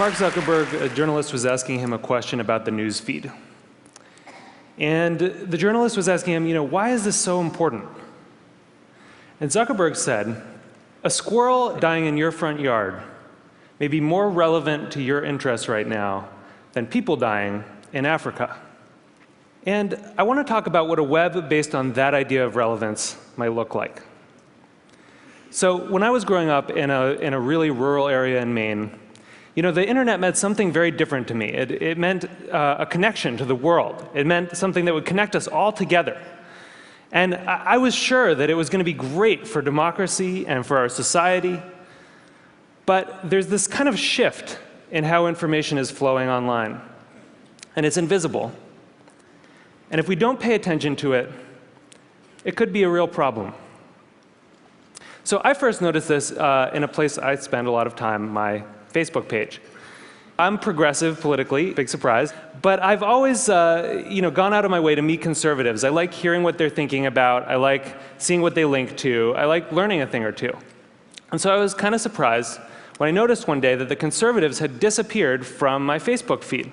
Mark Zuckerberg, a journalist was asking him a question about the news feed. And the journalist was asking him, why is this so important? And Zuckerberg said, a squirrel dying in your front yard may be more relevant to your interests right now than people dying in Africa. And I want to talk about what a web based on that idea of relevance might look like. So when I was growing up in a really rural area in Maine, the internet meant something very different to me. It meant a connection to the world. It meant something that would connect us all together. And I was sure that it was going to be great for democracy and for our society. But there's this kind of shift in how information is flowing online. And it's invisible. And if we don't pay attention to it, it could be a real problem. So I first noticed this in a place I spend a lot of time, my Facebook page. I'm progressive politically, big surprise, but I've always gone out of my way to meet conservatives. I like hearing what they're thinking about. I like seeing what they link to. I like learning a thing or two. And so I was kind of surprised when I noticed one day that the conservatives had disappeared from my Facebook feed.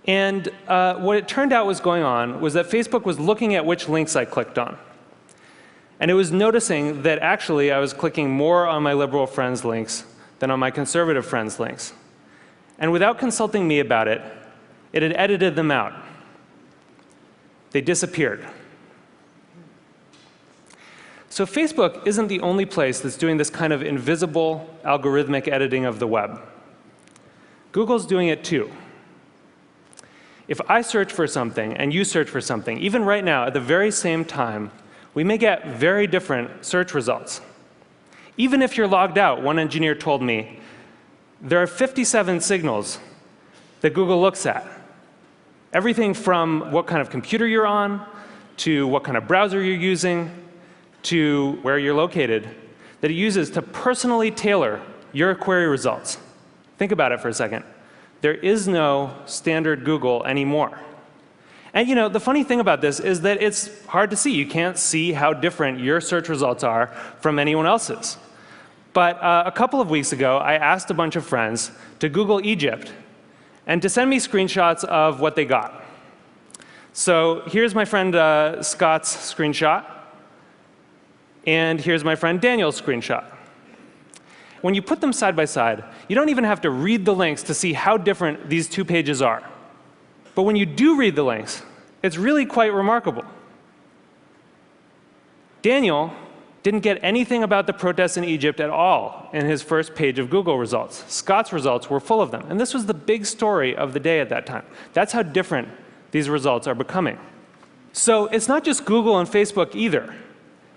And what it turned out was going on was that Facebook was looking at which links I clicked on. And it was noticing that actually I was clicking more on my liberal friends' links than on my conservative friends' links. And without consulting me about it, it had edited them out. They disappeared. So Facebook isn't the only place that's doing this kind of invisible algorithmic editing of the web. Google's doing it too. If I search for something and you search for something, even right now at the very same time, we may get very different search results. Even if you're logged out, one engineer told me, there are 57 signals that Google looks at. Everything from what kind of computer you're on, to what kind of browser you're using, to where you're located, that it uses to personally tailor your query results. Think about it for a second. There is no standard Google anymore. And the funny thing about this is that it's hard to see. You can't see how different your search results are from anyone else's. But a couple of weeks ago, I asked a bunch of friends to Google Egypt and to send me screenshots of what they got. So here's my friend Scott's screenshot. And here's my friend Daniel's screenshot. When you put them side by side, you don't even have to read the links to see how different these two pages are. But when you do read the links, it's really quite remarkable. Daniel didn't get anything about the protests in Egypt at all in his first page of Google results. Scott's results were full of them. And this was the big story of the day at that time. That's how different these results are becoming. So it's not just Google and Facebook either.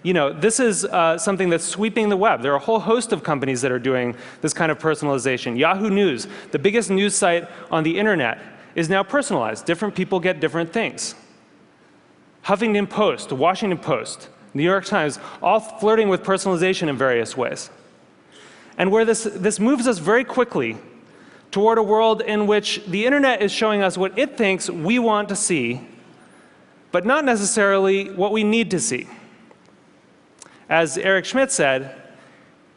This is something that's sweeping the web. There are a whole host of companies that are doing this kind of personalization. Yahoo News, the biggest news site on the internet, is now personalized. Different people get different things. Huffington Post, Washington Post, New York Times, all flirting with personalization in various ways. And where this moves us very quickly toward a world in which the internet is showing us what it thinks we want to see, but not necessarily what we need to see. As Eric Schmidt said,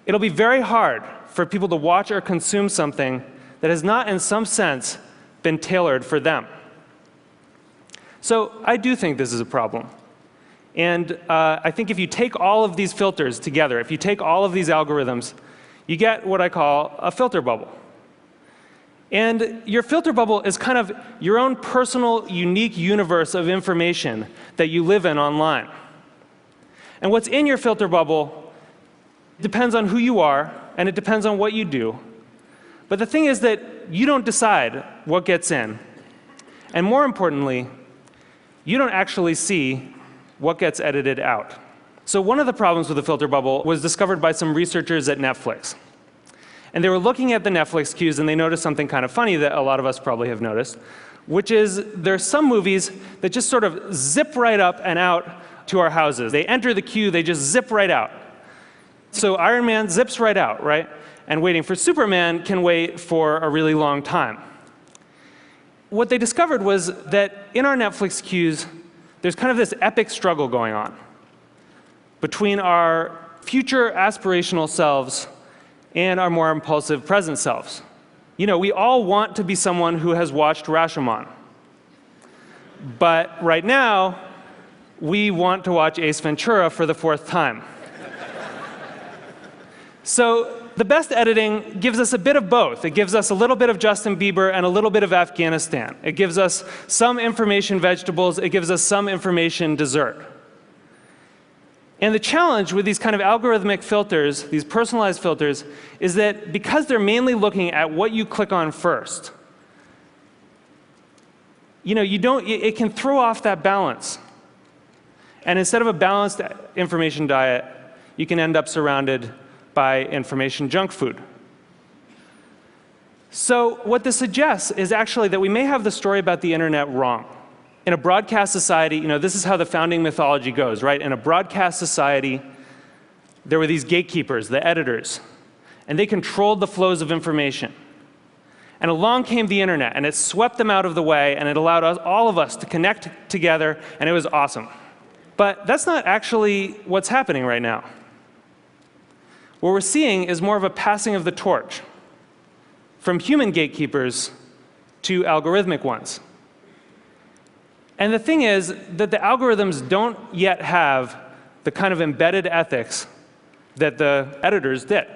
it'll be very hard for people to watch or consume something that has not, in some sense, been tailored for them. So I do think this is a problem. And I think if you take all of these filters together, if you take all of these algorithms, you get what I call a filter bubble. And your filter bubble is kind of your own personal, unique universe of information that you live in online. And what's in your filter bubble depends on who you are, and it depends on what you do. But the thing is that you don't decide what gets in. And more importantly, you don't actually see what gets edited out. So one of the problems with the filter bubble was discovered by some researchers at Netflix. And they were looking at the Netflix queues, and they noticed something kind of funny that a lot of us probably have noticed, which is there's some movies that just sort of zip right up and out to our houses. They enter the queue, they just zip right out. So Iron Man zips right out, right? And Waiting for Superman can wait for a really long time. What they discovered was that in our Netflix queues, there's kind of this epic struggle going on between our future aspirational selves and our more impulsive present selves. You know, we all want to be someone who has watched Rashomon. But right now, we want to watch Ace Ventura for the 4th time. So the best editing gives us a bit of both. It gives us a little bit of Justin Bieber and a little bit of Afghanistan. It gives us some information vegetables. It gives us some information dessert. And the challenge with these kind of algorithmic filters, these personalized filters, is that because they're mainly looking at what you click on first, you know, it can throw off that balance. And instead of a balanced information diet, you can end up surrounded by information junk food. So what this suggests is actually that we may have the story about the internet wrong. In a broadcast society, you know, this is how the founding mythology goes, right? In a broadcast society, there were these gatekeepers, the editors, and they controlled the flows of information. And along came the internet, and it swept them out of the way, and it allowed us, all of us to connect together, and it was awesome. But that's not actually what's happening right now. What we're seeing is more of a passing of the torch from human gatekeepers to algorithmic ones. And the thing is that the algorithms don't yet have the kind of embedded ethics that the editors did.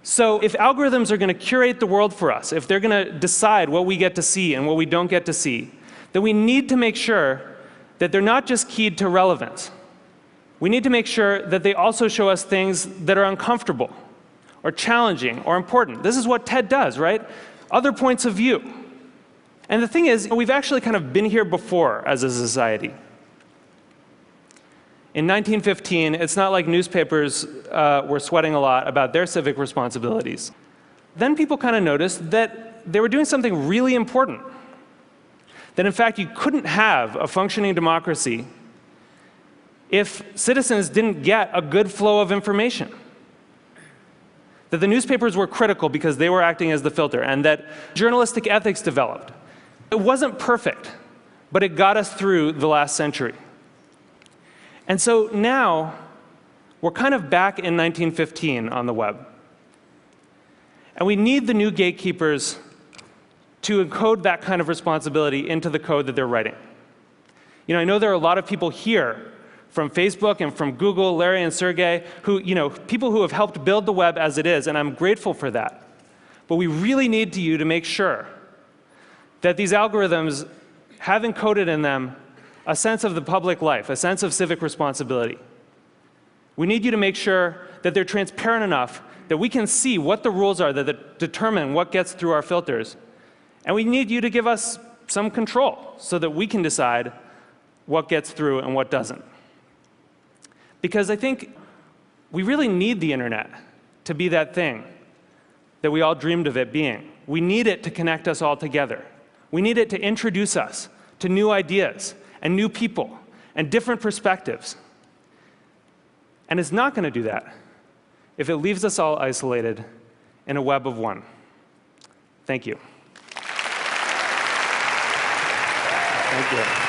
So if algorithms are going to curate the world for us, if they're going to decide what we get to see and what we don't get to see, then we need to make sure that they're not just keyed to relevance. We need to make sure that they also show us things that are uncomfortable or challenging or important. This is what TED does, right? Other points of view. And the thing is, we've actually kind of been here before as a society. In 1915, it's not like newspapers were sweating a lot about their civic responsibilities. Then people kind of noticed that they were doing something really important. That in fact, you couldn't have a functioning democracy if citizens didn't get a good flow of information. That the newspapers were critical because they were acting as the filter, and that journalistic ethics developed. It wasn't perfect, but it got us through the last century. And so now, we're kind of back in 1915 on the web. And we need the new gatekeepers to encode that kind of responsibility into the code that they're writing. You know, I know there are a lot of people here from Facebook and from Google, Larry and Sergey, who, you know, people who have helped build the web as it is, and I'm grateful for that. But we really need you to make sure that these algorithms have encoded in them a sense of the public life, a sense of civic responsibility. We need you to make sure that they're transparent enough that we can see what the rules are that determine what gets through our filters. And we need you to give us some control so that we can decide what gets through and what doesn't. Because I think we really need the internet to be that thing that we all dreamed of it being. We need it to connect us all together. We need it to introduce us to new ideas and new people and different perspectives. And it's not going to do that if it leaves us all isolated in a web of one. Thank you. Thank you.